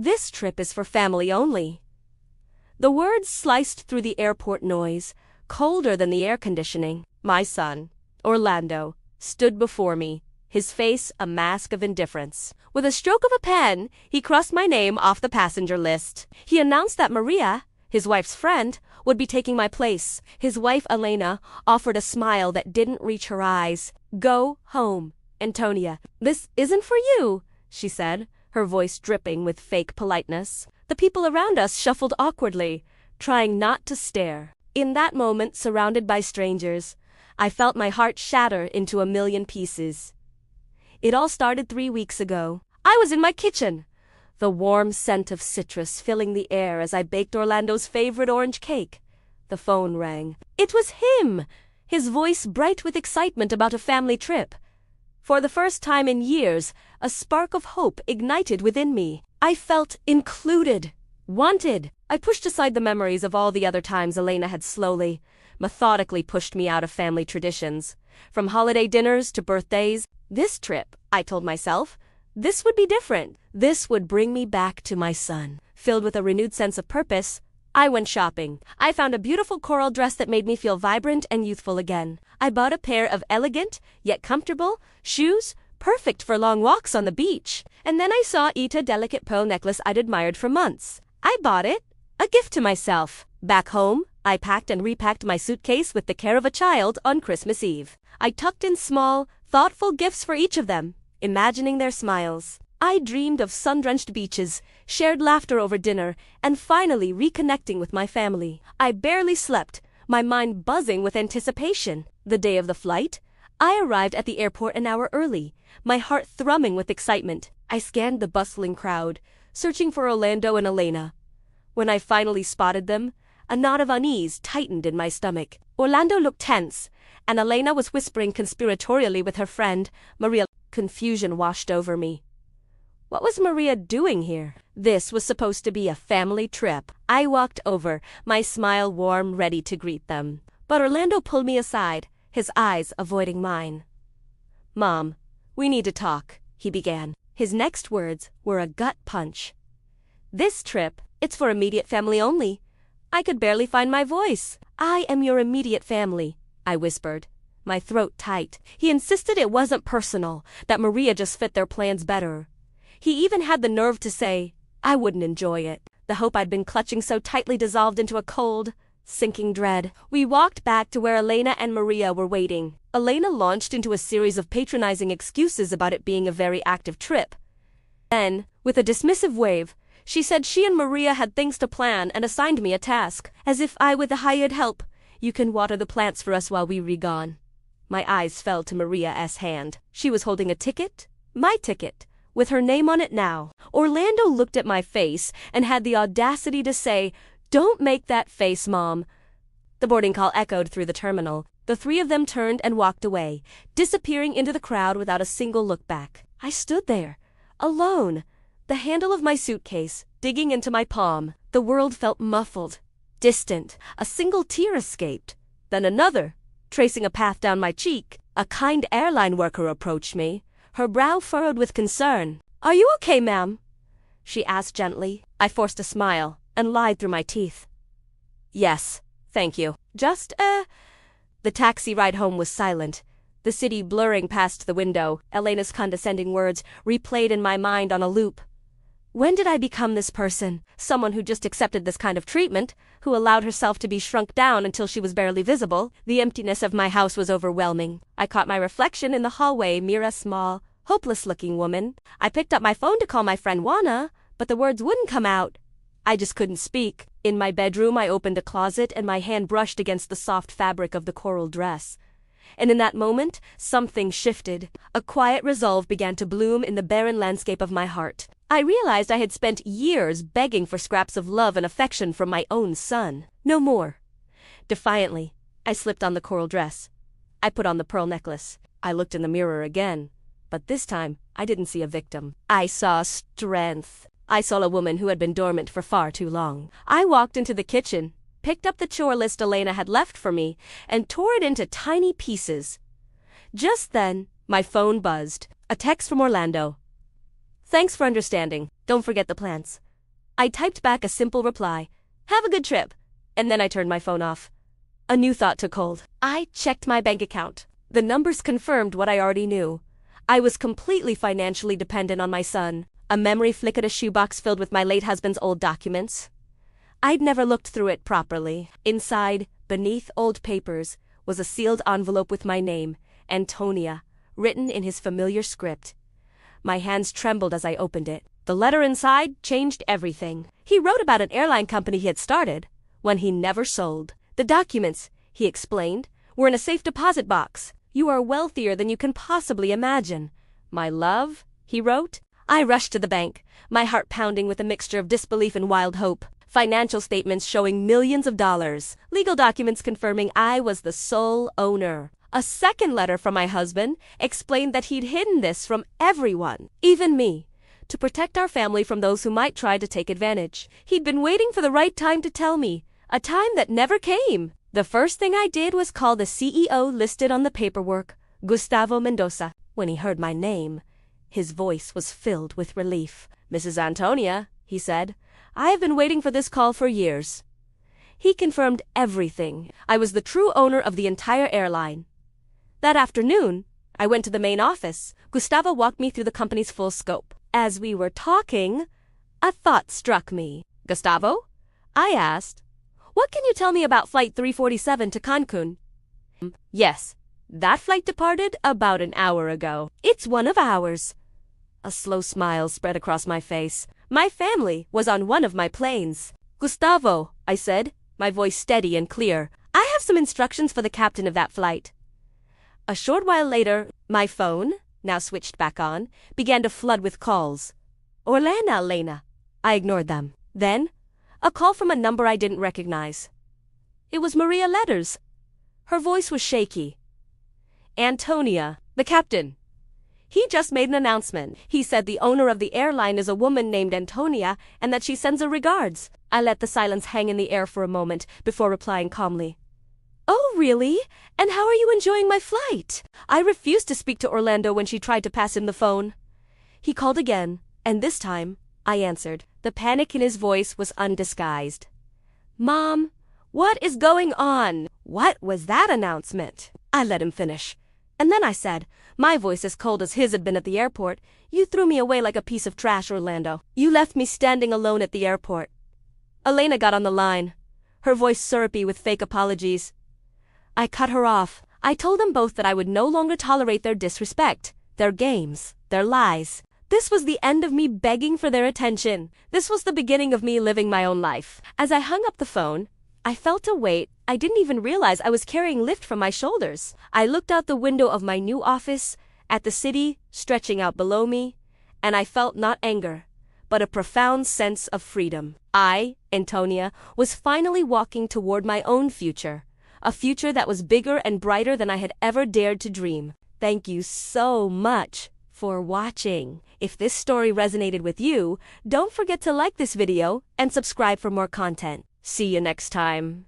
This trip is for family only." The words sliced through the airport noise, colder than the air conditioning. My son, Orlando, stood before me, his face a mask of indifference. With a stroke of a pen, he crossed my name off the passenger list. He announced that Maria, his wife's friend, would be taking my place. His wife, Elena, offered a smile that didn't reach her eyes. "Go home, Antonia. This isn't for you," she said, her voice dripping with fake politeness. The people around us shuffled awkwardly, trying not to stare. In that moment, surrounded by strangers, I felt my heart shatter into a million pieces. It all started 3 weeks ago. I was in my kitchen, the warm scent of citrus filling the air as I baked Orlando's favorite orange cake. The phone rang. It was him, his voice bright with excitement about a family trip. For the first time in years, a spark of hope ignited within me. I felt included, wanted. I pushed aside the memories of all the other times Elena had slowly, methodically pushed me out of family traditions. From holiday dinners to birthdays, this trip, I told myself, this would be different. This would bring me back to my son. Filled with a renewed sense of purpose, I went shopping. I found a beautiful coral dress that made me feel vibrant and youthful again. I bought a pair of elegant, yet comfortable, shoes, perfect for long walks on the beach. And then I saw a delicate pearl necklace I'd admired for months. I bought it, a gift to myself. Back home, I packed and repacked my suitcase with the care of a child on Christmas Eve. I tucked in small, thoughtful gifts for each of them, imagining their smiles. I dreamed of sun-drenched beaches, shared laughter over dinner, and finally reconnecting with my family. I barely slept, my mind buzzing with anticipation. The day of the flight, I arrived at the airport an hour early, my heart thrumming with excitement. I scanned the bustling crowd, searching for Orlando and Elena. When I finally spotted them, a knot of unease tightened in my stomach. Orlando looked tense, and Elena was whispering conspiratorially with her friend, Maria. Confusion washed over me. What was Maria doing here? This was supposed to be a family trip. I walked over, my smile warm, ready to greet them. But Orlando pulled me aside, his eyes avoiding mine. "Mom, we need to talk," he began. His next words were a gut punch. "This trip, it's for immediate family only." I could barely find my voice. "I am your immediate family," I whispered, my throat tight. He insisted it wasn't personal, that Maria just fit their plans better. He even had the nerve to say, I wouldn't enjoy it. The hope I'd been clutching so tightly dissolved into a cold, sinking dread. We walked back to where Elena and Maria were waiting. Elena launched into a series of patronizing excuses about it being a very active trip. Then, with a dismissive wave, she said she and Maria had things to plan and assigned me a task. As if I with the hired help. "You can water the plants for us while we re-gone." My eyes fell to Maria's hand. She was holding a ticket, my ticket, with her name on it now. Orlando looked at my face and had the audacity to say, "Don't make that face, Mom." The boarding call echoed through the terminal. The three of them turned and walked away, disappearing into the crowd without a single look back. I stood there, alone, the handle of my suitcase digging into my palm. The world felt muffled, distant. A single tear escaped, then another, tracing a path down my cheek. A kind airline worker approached me, her brow furrowed with concern. "Are you okay, ma'am?" she asked gently. I forced a smile and lied through my teeth. "Yes, thank you. Just, The taxi ride home was silent, the city blurring past the window. Elena's condescending words replayed in my mind on a loop. When did I become this person? Someone who just accepted this kind of treatment, who allowed herself to be shrunk down until she was barely visible. The emptiness of my house was overwhelming. I caught my reflection in the hallway, a small, hopeless-looking woman. I picked up my phone to call my friend Juana, but the words wouldn't come out. I just couldn't speak. In my bedroom, I opened a closet and my hand brushed against the soft fabric of the coral dress. And in that moment, something shifted. A quiet resolve began to bloom in the barren landscape of my heart. I realized I had spent years begging for scraps of love and affection from my own son. No more. Defiantly, I slipped on the coral dress. I put on the pearl necklace. I looked in the mirror again. But this time, I didn't see a victim. I saw strength. I saw a woman who had been dormant for far too long. I walked into the kitchen, picked up the chore list Elena had left for me, and tore it into tiny pieces. Just then, my phone buzzed. A text from Orlando. "Thanks for understanding. Don't forget the plants. I typed back a simple reply, "Have a good trip," and then I turned my phone off. A new thought took hold. I checked my bank account. The numbers confirmed what I already knew. I was completely financially dependent on my son. A memory flickered a shoebox filled with my late husband's old documents. I'd never looked through it properly. Inside, beneath old papers, was a sealed envelope with my name, Antonia, written in his familiar script. My hands trembled as I opened it. The letter inside changed everything. He wrote about an airline company he had started, one he never sold. The documents, he explained, were in a safe deposit box. "You are wealthier than you can possibly imagine, my love," he wrote. I rushed to the bank, my heart pounding with a mixture of disbelief and wild hope. Financial statements showing millions of dollars. Legal documents confirming I was the sole owner. A second letter from my husband explained that he'd hidden this from everyone, even me, to protect our family from those who might try to take advantage. He'd been waiting for the right time to tell me, a time that never came. The first thing I did was call the CEO listed on the paperwork, Gustavo Mendoza. When he heard my name, his voice was filled with relief. "Mrs. Antonia," he said, "I have been waiting for this call for years." He confirmed everything. I was the true owner of the entire airline. That afternoon, I went to the main office. Gustavo walked me through the company's full scope. As we were talking, a thought struck me. "Gustavo?" I asked. "What can you tell me about Flight 347 to Cancun?" "Yes, that flight departed about an hour ago." "It's one of ours." A slow smile spread across my face. My family was on one of my planes. "Gustavo," I said, my voice steady and clear, "I have some instructions for the captain of that flight." A short while later, my phone, now switched back on, began to flood with calls. "Orlana, Lena." I ignored them. Then, a call from a number I didn't recognize. It was Maria Letters. Her voice was shaky. "Antonia, the captain. He just made an announcement. He said the owner of the airline is a woman named Antonia and that she sends her regards." I let the silence hang in the air for a moment before replying calmly. "Oh, really? And how are you enjoying my flight?" I refused to speak to Orlando when she tried to pass him the phone. He called again, and this time, I answered. The panic in his voice was undisguised. "Mom, what is going on? What was that announcement?" I let him finish. And then I said, my voice as cold as his had been at the airport, "You threw me away like a piece of trash, Orlando. You left me standing alone at the airport." Elena got on the line, her voice syrupy with fake apologies. I cut her off. I told them both that I would no longer tolerate their disrespect, their games, their lies. This was the end of me begging for their attention. This was the beginning of me living my own life. As I hung up the phone, I felt a weight I didn't even realize I was carrying lift from my shoulders. I looked out the window of my new office, at the city stretching out below me, and I felt not anger, but a profound sense of freedom. I, Antonia, was finally walking toward my own future, a future that was bigger and brighter than I had ever dared to dream. Thank you so much for watching. If this story resonated with you, don't forget to like this video and subscribe for more content. See you next time.